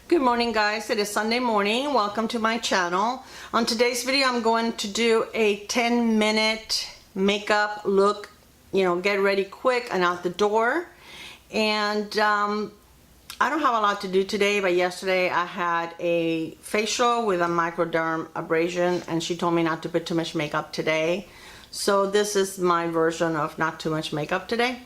Good morning guys, it is Sunday morning. Welcome to my channel. On today's video I'm going to do a 10-minute makeup look, get ready quick and out the door. And I don't have a lot to do today, but yesterday I had a facial with a microderm abrasion and she told me not to put too much makeup today. So this is my version of not too much makeup today.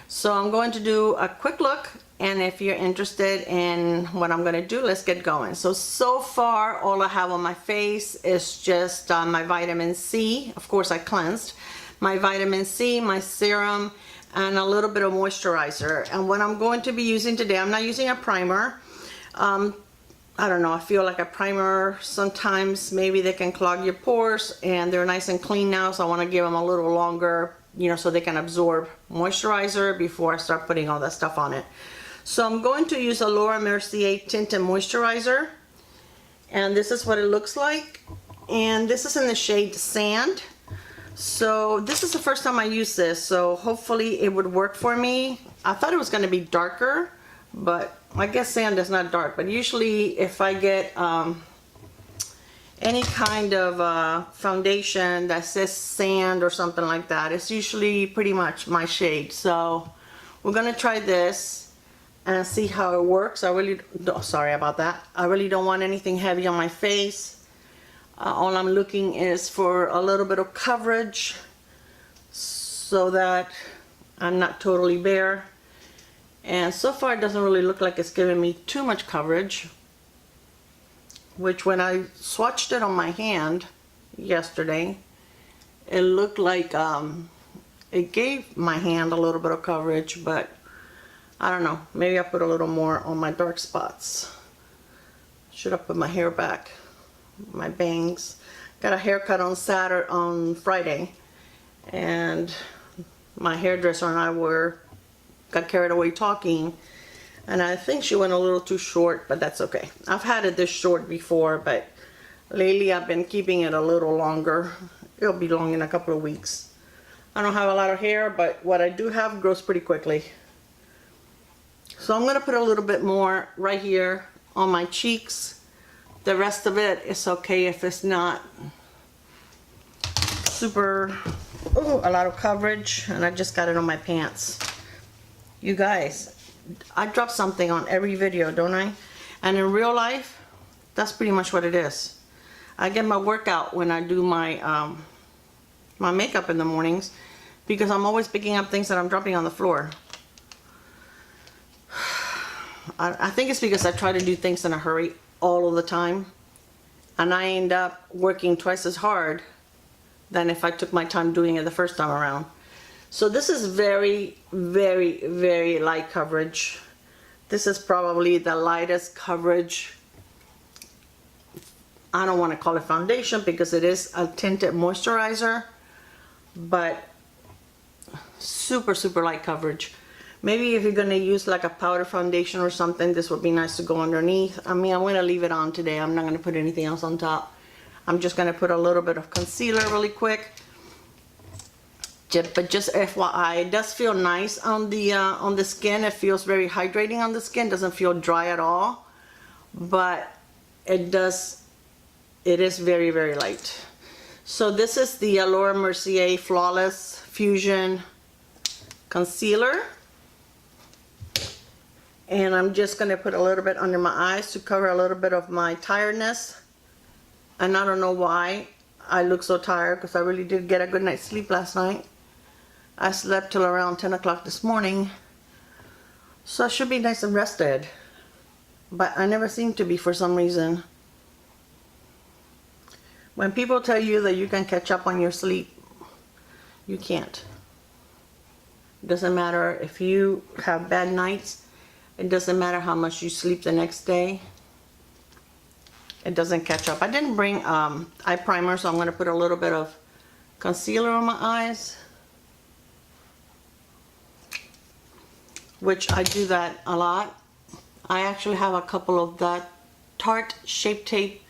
So I'm going to do a quick look, and if you're interested in what I'm going to do, let's get going. So far all I have on my face is just my vitamin C. Of course I cleansed. My vitamin C, my serum, and a little bit of moisturizer. And what I'm going to be using today, I'm not using a primer. I don't know, I feel like a primer sometimes maybe they can clog your pores, and they're nice and clean now, so I want to give them a little longer, so they can absorb moisturizer before I start putting all that stuff on it. So I'm going to use a Laura Mercier Tinted Moisturizer, and this is what it looks like, and this is in the shade Sand. So this is the first time I use this, so hopefully it would work for me. I thought it was going to be darker, but I guess sand is not dark, but usually if I get any kind of foundation that says sand or something like that, it's usually pretty much my shade. So we're gonna try this and see how it works. Sorry about that. I really don't want anything heavy on my face. All I'm looking is for a little bit of coverage so that I'm not totally bare. And so far it doesn't really look like it's giving me too much coverage, which when I swatched it on my hand yesterday, it looked like it gave my hand a little bit of coverage, but I don't know, maybe I put a little more on my dark spots. Should have put my hair back, my bangs. Got a haircut on Friday, and my hairdresser and I got carried away talking, and I think she went a little too short, but that's okay. I've had it this short before, but lately I've been keeping it a little longer. It'll be long in a couple of weeks. I don't have a lot of hair, but what I do have grows pretty quickly. So I'm gonna put a little bit more right here on my cheeks. The rest of it is okay if it's not super, a lot of coverage, and I just got it on my pants. You guys, I drop something on every video, don't I? And in real life, that's pretty much what it is. I get my workout when I do my my makeup in the mornings, because I'm always picking up things that I'm dropping on the floor. I think it's because I try to do things in a hurry all of the time, and I end up working twice as hard than if I took my time doing it the first time around. So this is very, very, very light coverage. This is probably the lightest coverage. I don't want to call it foundation because it is a tinted moisturizer, but super, super light coverage. Maybe if you're going to use like a powder foundation or something, this would be nice to go underneath. I mean, I'm going to leave it on today. I'm not going to put anything else on top. I'm just going to put a little bit of concealer really quick. But just FYI, it does feel nice on the skin. It feels very hydrating on the skin. Doesn't feel dry at all, but it is very, very light. So this is the Laura Mercier Flawless Fusion Concealer, and I'm just gonna put a little bit under my eyes to cover a little bit of my tiredness. And I don't know why I look so tired, because I really did get a good night's sleep last night. I slept till around 10 o'clock this morning, so I should be nice and rested, but I never seem to be for some reason. When people tell you that you can catch up on your sleep, you can't. It doesn't matter if you have bad nights. It doesn't matter how much you sleep the next day. It doesn't catch up. I didn't bring eye primer, so I'm going to put a little bit of concealer on my eyes, which I do that a lot. I actually have a couple of that Tarte Shape Tape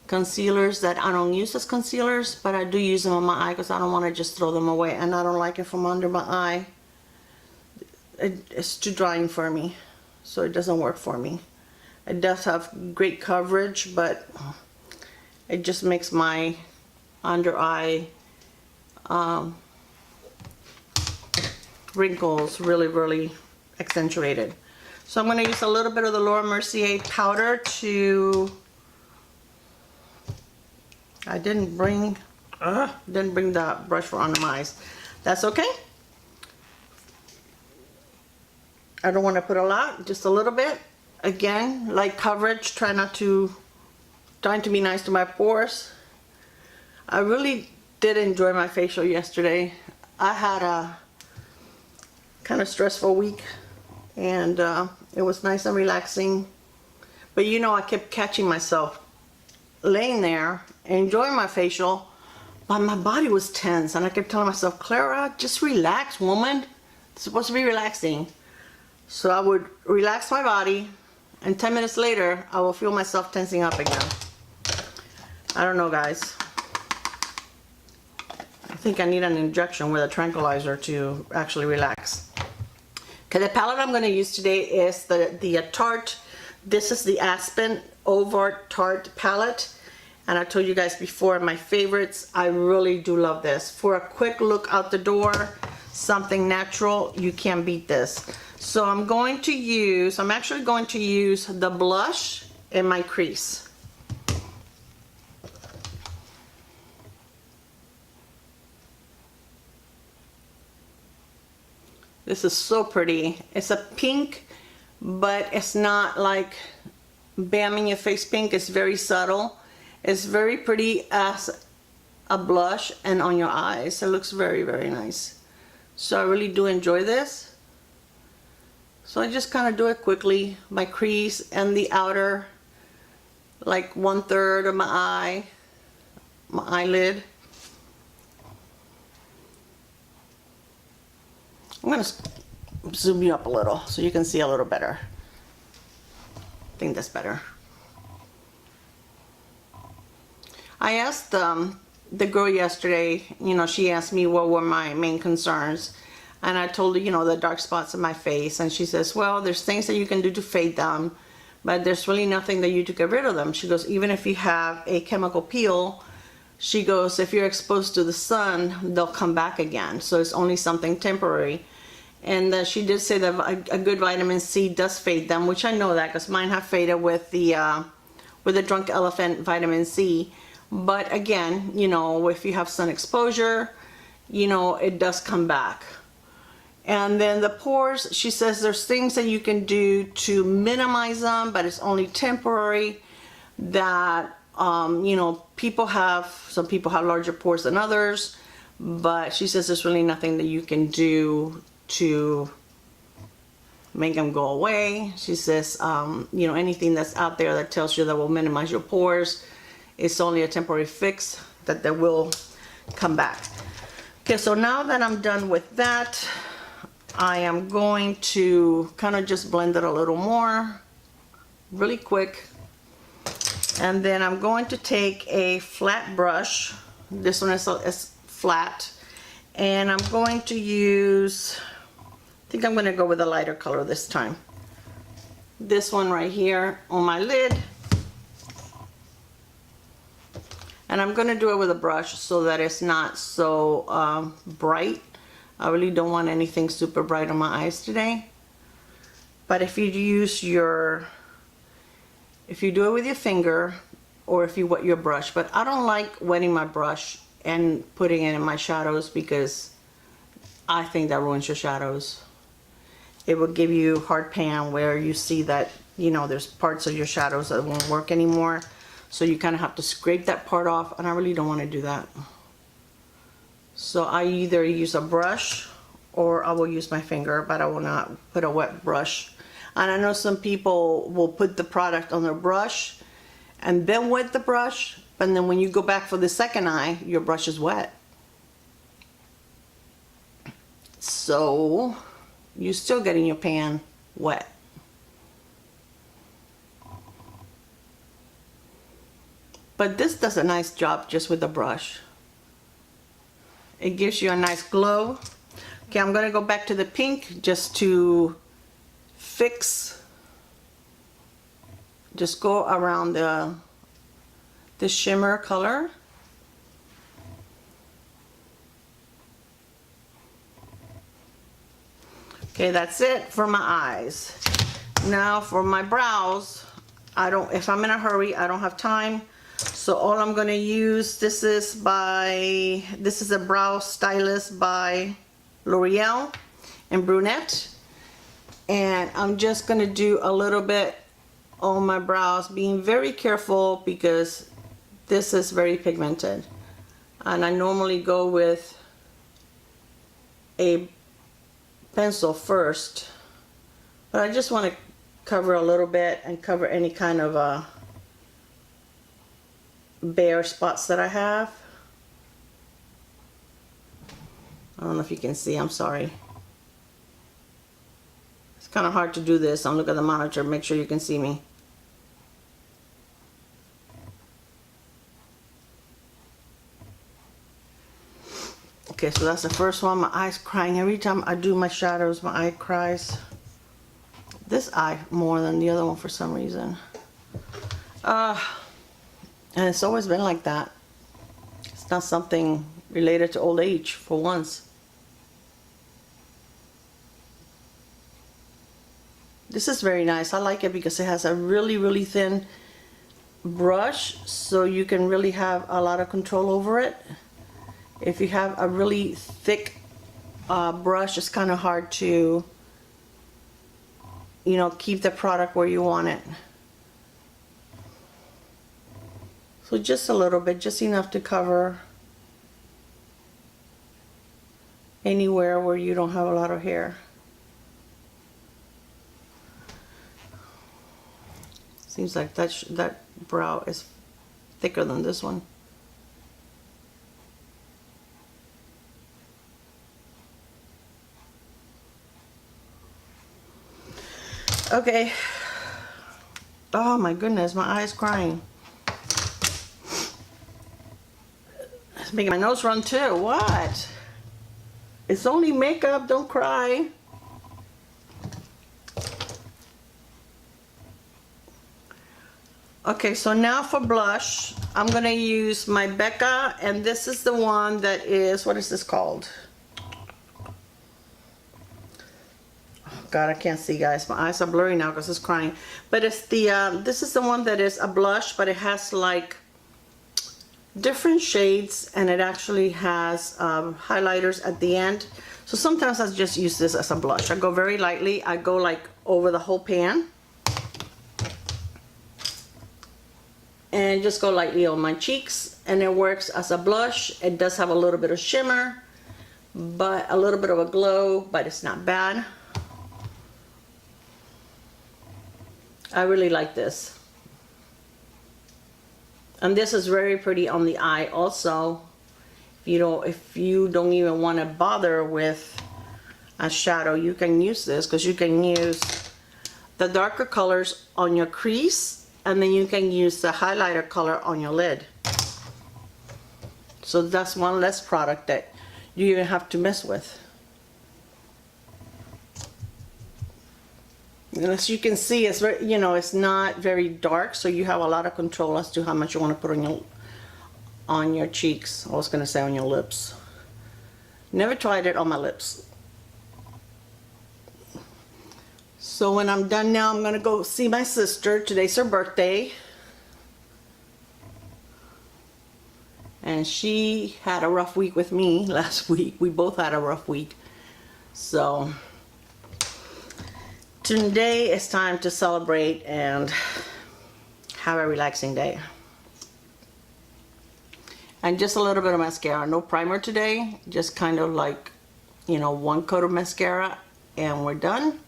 concealers that I don't use as concealers, but I do use them on my eye because I don't want to just throw them away, and I don't like it from under my eye. It's too drying for me, so it doesn't work for me. It does have great coverage, but it just makes my under eye wrinkles really accentuated. So I'm going to use a little bit of the Laura Mercier powder to, I didn't bring the brush for under my eyes. That's okay. I don't want to put a lot, just a little bit. Again, light coverage, trying to be nice to my pores. I really did enjoy my facial yesterday. I had a kind of stressful week, and it was nice and relaxing. But you know, I kept catching myself laying there enjoying my facial, but my body was tense, and I kept telling myself, Clara, just relax, woman. It's supposed to be relaxing. So I would relax my body, and 10 minutes later I will feel myself tensing up again. I don't know, guys. I think I need an injection with a tranquilizer to actually relax. Okay, the palette I'm going to use today is the Tarte. This is the Aspyn Ovard Tarte palette. And I told you guys before, my favorites. I really do love this. For a quick look out the door, something natural, you can't beat this. So I'm actually going to use the blush in my crease. This is so pretty. It's a pink, but it's not like bam in your face pink. It's very subtle. It's very pretty as a blush and on your eyes. It looks very nice. So I really do enjoy this. So I just kind of do it quickly. My crease and the outer, like 1/3 of my eyelid. I'm going to zoom you up a little so you can see a little better. I think that's better. I asked the girl yesterday, you know, she asked me what were my main concerns. And I told her, you know, the dark spots in my face. And she says, well, there's things that you can do to fade them, but there's really nothing that you do to get rid of them. She goes, even if you have a chemical peel, she goes, if you're exposed to the sun, they'll come back again. So it's only something temporary. And she did say that a good vitamin C does fade them, which I know that because mine have faded with the Drunk Elephant vitamin C. But again, you know, if you have sun exposure, you know, it does come back. And then the pores, she says there's things that you can do to minimize them, but it's only temporary. That, you know, some people have larger pores than others, but she says there's really nothing that you can do to make them go away. She says, you know, anything that's out there that tells you that will minimize your pores, it's only a temporary fix, that they will come back. Okay, so now that I'm done with that, I am going to kind of just blend it a little more, really quick. And then I'm going to take a flat brush. This one is flat. And I'm going to use, I think I'm going to go with a lighter color this time. This one right here on my lid. And I'm going to do it with a brush so that it's not so bright. I really don't want anything super bright on my eyes today. But if you do it with your finger, or if you wet your brush, but I don't like wetting my brush and putting it in my shadows because I think that ruins your shadows. It will give you hard pan where you see that, you know, there's parts of your shadows that won't work anymore. So you kind of have to scrape that part off, and I really don't want to do that. So I either use a brush or I will use my finger, but I will not put a wet brush. And I know some people will put the product on their brush and then wet the brush, but then when you go back for the second eye, your brush is wet. So you're still getting your pan wet. But this does a nice job just with the brush. It gives you a nice glow. Okay, I'm going to go back to the pink just to fix just go around the shimmer color. Okay, that's it for my eyes. Now for my brows, if I'm in a hurry, I don't have time. So all I'm gonna use, this is a brow stylist by Loreal in brunette. And I'm just gonna do a little bit on my brows, being very careful because this is very pigmented. And I normally go with a pencil first, but I just want to cover a little bit and cover any kind of bare spots that I have. I don't know if you can see, I'm sorry. It's kind of hard to do this. I'll look at the monitor, make sure you can see me. Okay, so that's the first one. My eye's crying. Every time I do my shadows, my eye cries. This eye more than the other one for some reason. And it's always been like that. It's not something related to old age for once. This is very nice. I like it because it has a really, really thin brush, so you can really have a lot of control over it. If you have a really thick brush, it's kind of hard to, you know, keep the product where you want it. So just a little bit, just enough to cover anywhere where you don't have a lot of hair. Seems like that brow is thicker than this one. Okay. Oh my goodness, my eye's crying. It's making my nose run too. What? It's only makeup, don't cry. Okay, so now for blush, I'm gonna use my Becca, and this is the one that is, what is this called? God, I can't see, guys. My eyes are blurry now because it's crying. But it's the this is the one that is a blush, but it has like different shades, and it actually has highlighters at the end. So sometimes I just use this as a blush. I go very lightly. I go like over the whole pan, and just go lightly on my cheeks, and it works as a blush. It does have a little bit of shimmer, but a little bit of a glow, but it's not bad. I really like this. And this is very pretty on the eye also. If you don't even want to bother with a shadow, you can use this, because you can use the darker colors on your crease, and then you can use the highlighter color on your lid. So that's one less product that you even have to mess with. And as you can see, it's very, it's not very dark, so you have a lot of control as to how much you want to put on your cheeks. I was going to say on your lips. Never tried it on my lips. So when I'm done now, I'm going to go see my sister. Today's her birthday. And she had a rough week with me last week. We both had a rough week. So today it's time to celebrate and have a relaxing day. And just a little bit of mascara. No primer today. Just kind of like, one coat of mascara and we're done.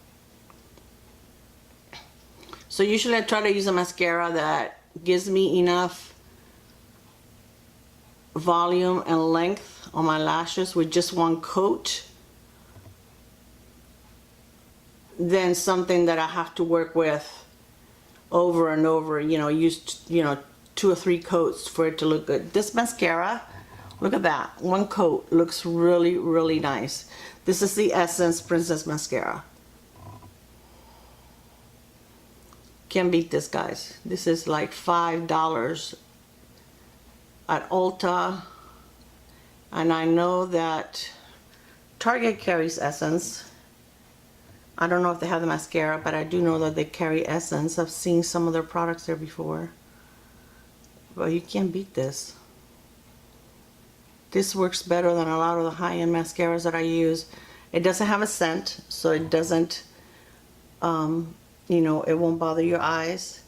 So usually I try to use a mascara that gives me enough volume and length on my lashes with just one coat, than something that I have to work with over and over, use 2 or 3 coats for it to look good. This mascara, look at that, one coat looks really, really nice. This is the Essence Princess Mascara. Can't beat this, guys. This is like $5 at Ulta. And I know that Target carries Essence. I don't know if they have the mascara, but I do know that they carry Essence. I've seen some of their products there before. But you can't beat this. This works better than a lot of the high-end mascaras that I use. It doesn't have a scent, so it doesn't, you know, it won't bother your eyes.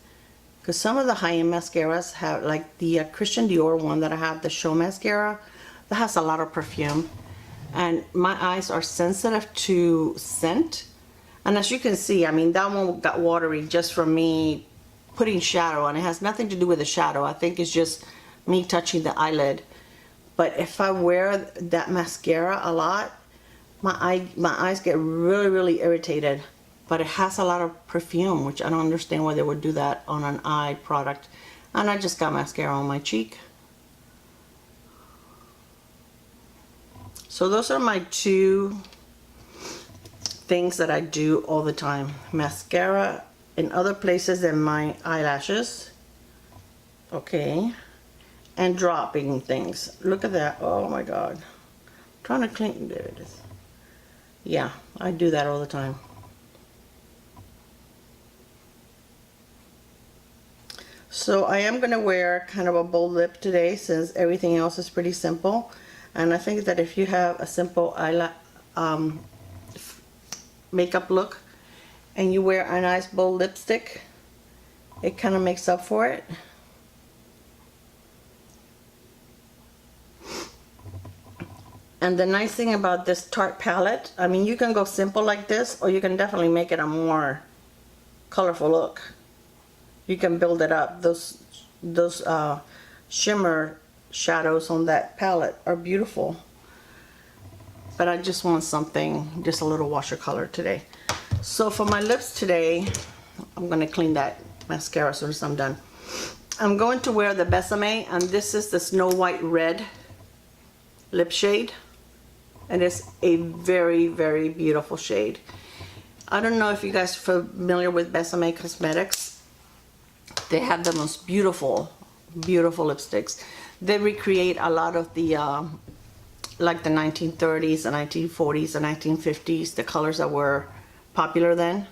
Because some of the high-end mascaras have, like the Christian Dior one that I have, the Show Mascara, that has a lot of perfume. And my eyes are sensitive to scent. And as you can see, I mean, that one got watery just from me putting shadow, and it has nothing to do with the shadow. I think it's just me touching the eyelid. But if I wear that mascara a lot, my eyes get really, really irritated. But it has a lot of perfume, which I don't understand why they would do that on an eye product. And I just got mascara on my cheek. So those are my two things that I do all the time. Mascara in other places than my eyelashes. Okay. And dropping things. Look at that. Oh my God. I'm trying to clean. There it is. Yeah, I do that all the time. So I am going to wear kind of a bold lip today since everything else is pretty simple. And I think that if you have a simple makeup look and you wear a nice bold lipstick, it kind of makes up for it. And the nice thing about this Tarte palette, I mean, you can go simple like this, or you can definitely make it a more colorful look. You can build it up. Those shimmer shadows on that palette are beautiful. But I just want something, just a little washer color today. So for my lips today, I'm going to clean that mascara as soon as I'm done. I'm going to wear the Besame, and this is the Snow White Red lip shade. And it's a very, very beautiful shade. I don't know if you guys are familiar with Besame Cosmetics. They have the most beautiful, beautiful lipsticks. They recreate a lot of the, like the 1930s, the 1940s, the 1950s, the colors that were popular then.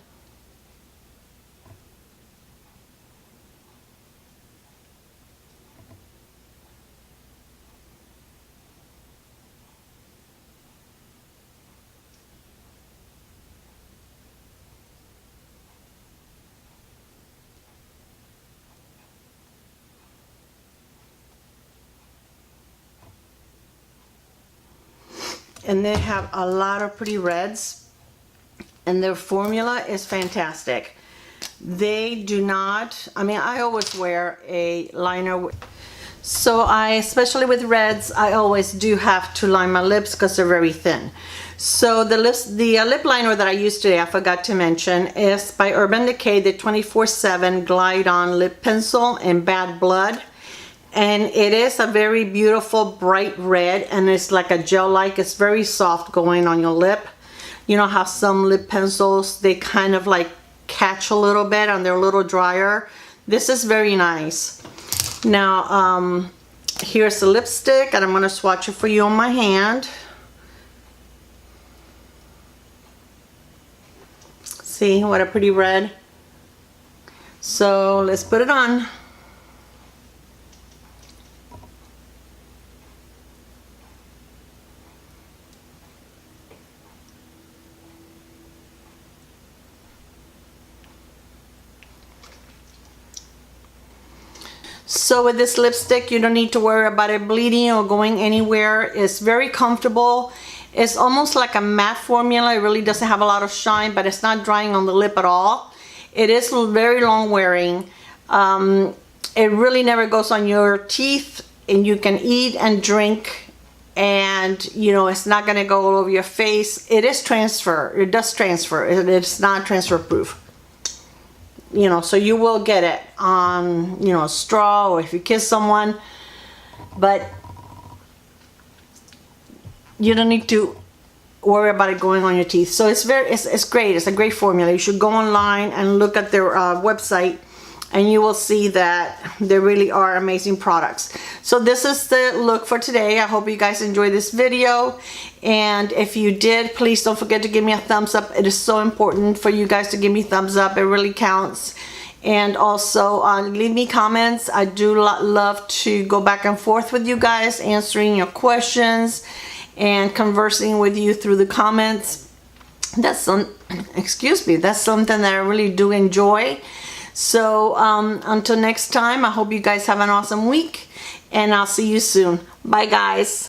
And they have a lot of pretty reds, and their formula is fantastic. They do not, I mean, I always wear a liner, so especially with reds, I always do have to line my lips because they're very thin. So the lip liner that I used today, I forgot to mention, is by Urban Decay, the 24/7 Glide On Lip Pencil in Bad Blood. And it is a very beautiful bright red, and it's like a gel-like. It's very soft going on your lip. You know how some lip pencils, they kind of like catch a little bit and they're a little drier. This is very nice. Now, here's the lipstick, and I'm going to swatch it for you on my hand. See what a pretty red. So let's put it on. So with this lipstick, you don't need to worry about it bleeding or going anywhere. It's very comfortable. It's almost like a matte formula. It really doesn't have a lot of shine, but it's not drying on the lip at all. It is very long wearing. It really never goes on your teeth, and you can eat and drink, and you know, it's not gonna go all over your face. It is transfer. It does transfer. It's not transfer proof. You know, so you will get it on, you know, a straw, or if you kiss someone, but you don't need to worry about it going on your teeth. So it's great. It's a great formula. You should go online and look at their website, and you will see that they really are amazing products. So this is the look for today. I hope you guys enjoyed this video, and if you did, please don't forget to give me a thumbs up. It is so important for you guys to give me thumbs up. It really counts. And also leave me comments. I do love to go back and forth with you guys, answering your questions and conversing with you through the comments. That's that's something that I really do enjoy. So until next time, I hope you guys have an awesome week, and I'll see you soon. Bye guys.